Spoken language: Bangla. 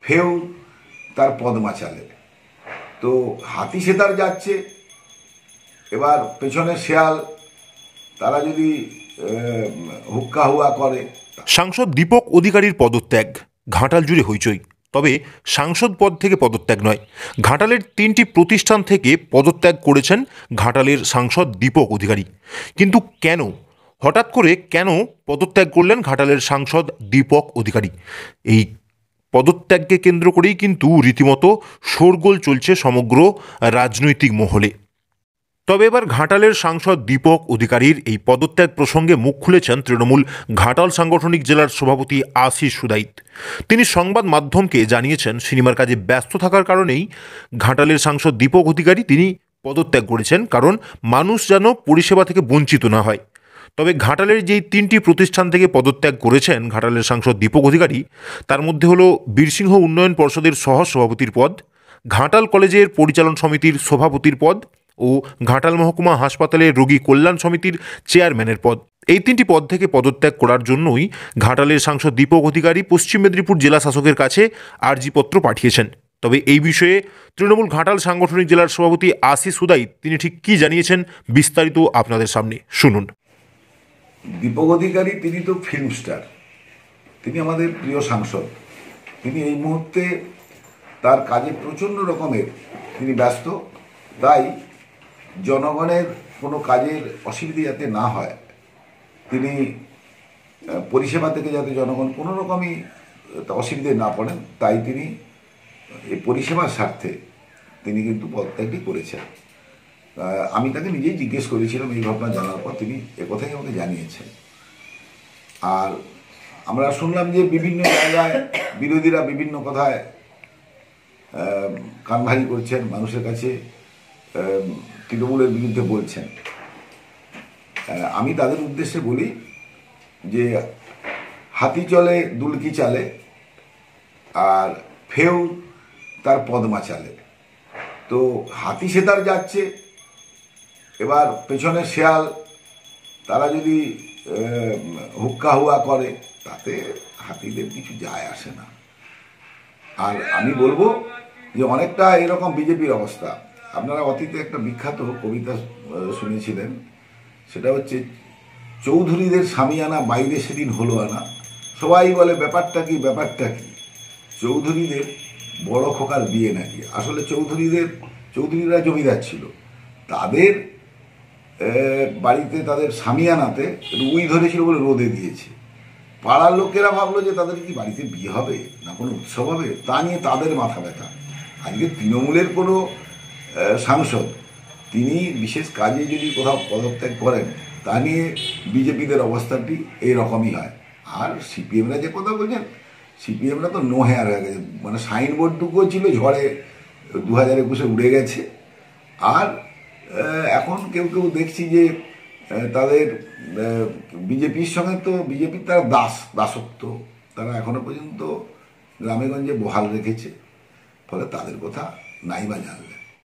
ফেউ তার পদ মাচালে। তো হাতি সেতার যাচ্ছে, এবার পেছনে শেয়াল, তারা যদি হুক্কা হুয়া করে। সাংসদ দীপক অধিকারীর পদত্যাগ, ঘাটাল জুড়ে হইচই। তবে সাংসদ পদ থেকে পদত্যাগ নয়, ঘাটালের 3টি প্রতিষ্ঠান থেকে পদত্যাগ করেছেন ঘাটালের সাংসদ দীপক অধিকারী। কিন্তু কেন, হঠাৎ করে কেন পদত্যাগ করলেন ঘাটালের সাংসদ দীপক অধিকারী? এই পদত্যাগকে কেন্দ্র করেই কিন্তু রীতিমতো শোরগোল চলছে সমগ্র রাজনৈতিক মহলে। তবে এবার ঘাটালের সাংসদ দীপক অধিকারীর এই পদত্যাগ প্রসঙ্গে মুখ খুলেছেন তৃণমূল ঘাটাল সাংগঠনিক জেলার সভাপতি আশিস সুদাইত। তিনি সংবাদ মাধ্যমকে জানিয়েছেন, সিনেমার কাজে ব্যস্ত থাকার কারণেই ঘাটালের সাংসদ দীপক অধিকারী তিনি পদত্যাগ করেছেন, কারণ মানুষ যেন পরিষেবা থেকে বঞ্চিত না হয়। তবে ঘাটালের যেই 3টি প্রতিষ্ঠান থেকে পদত্যাগ করেছেন ঘাটালের সাংসদ দীপক অধিকারী, তার মধ্যে হলো বীরসিংহ উন্নয়ন পর্ষদের সহ সভাপতির পদ, ঘাটাল কলেজের পরিচালন সমিতির সভাপতির পদ ও ঘাটাল মহকুমা হাসপাতালের রোগী কল্যাণ সমিতির চেয়ারম্যানের পদ। এই 3টি পদ থেকে পদত্যাগ করার জন্যই ঘাটালের সাংসদ দীপক অধিকারী পশ্চিম মেদিনীপুর জেলা শাসকের কাছে আর্জিপত্র পাঠিয়েছেন। তবে এই বিষয়ে তৃণমূল ঘাটাল সাংগঠনিক জেলার সভাপতি আশিস সুদাইত তিনি ঠিক কী জানিয়েছেন, বিস্তারিত আপনাদের সামনে শুনুন। দীপক অধিকারী তিনি তো ফিল্ম স্টার, তিনি আমাদের প্রিয় সাংসদ। তিনি এই মুহূর্তে তার কাজে প্রচণ্ড রকমের তিনি ব্যস্ত। তাই জনগণের কোনো কাজের অসুবিধা যাতে না হয়, তিনি পরিষেবা থেকে যাতে জনগণ কোনো রকমই অসুবিধায় না পড়েন, তাই তিনি এই পরিষেবার স্বার্থে তিনি কিন্তু পদত্যাগটি করেছেন। আমি তাকে নিজেই জিজ্ঞেস করেছিলাম এই ঘটনা জানার পর, তিনি একথাই আমাকে জানিয়েছেন। আর আমরা শুনলাম যে বিভিন্ন জায়গায় বিরোধীরা বিভিন্ন কথায় কানভারি করছেন, মানুষের কাছে তৃণমূলের বিরুদ্ধে বলছেন। আমি তাদের উদ্দেশ্যে বলি যে হাতি চলে দুলকি চালে, আর ফেউ তার পদ মাচালে। তো হাতি সেতার যাচ্ছে, এবার পেছনে শেয়াল, তারা যদি হুক্কা হুয়া করে, তাতে হাতিদের কিছু যায় আসে না। আর আমি বলবো যে অনেকটা এরকম বিজেপির অবস্থা। আপনারা অতীতে একটা বিখ্যাত কবিতা শুনেছিলেন, সেটা হচ্ছে চৌধুরীদের সামিয়ানা বাইরে সেদিন হলো আনা। সবাই বলে ব্যাপারটা কি, ব্যাপারটা কি? চৌধুরীদের বড় খোকার বিয়ে নাকি। আসলে চৌধুরীরা জমিদার ছিল, তাদের বাড়িতে তাদের সামিয়ানাতে উই ধরেছিল বলে রোদে দিয়েছে। পাড়ার লোকেরা ভাবলো যে তাদের কি বাড়িতে বিয়ে হবে না কোনো উৎসব হবে, তা নিয়ে তাদের মাথা ব্যথা। আজকে তৃণমূলের কোনো সাংসদ তিনি বিশেষ কাজে যদি কোথাও পদত্যাগ করেন, তা নিয়ে বিজেপিদের অবস্থাটি এইরকমই হয়। আর সিপিএমরা যে কথা বলছেন, সিপিএমরা তো নো হেয়ার হয়ে গেছে, মানে সাইনবোর্ডটুকুও ছিল ঝড়ে 2021-এ উড়ে গেছে। আর এখন কেউ কেউ দেখছি যে তাদের বিজেপির সঙ্গে, তো বিজেপির তারা দাসত্ব তারা এখনো পর্যন্ত গ্রামেগঞ্জে বহাল রেখেছে, ফলে তাদের কথা নাই বা জানলে।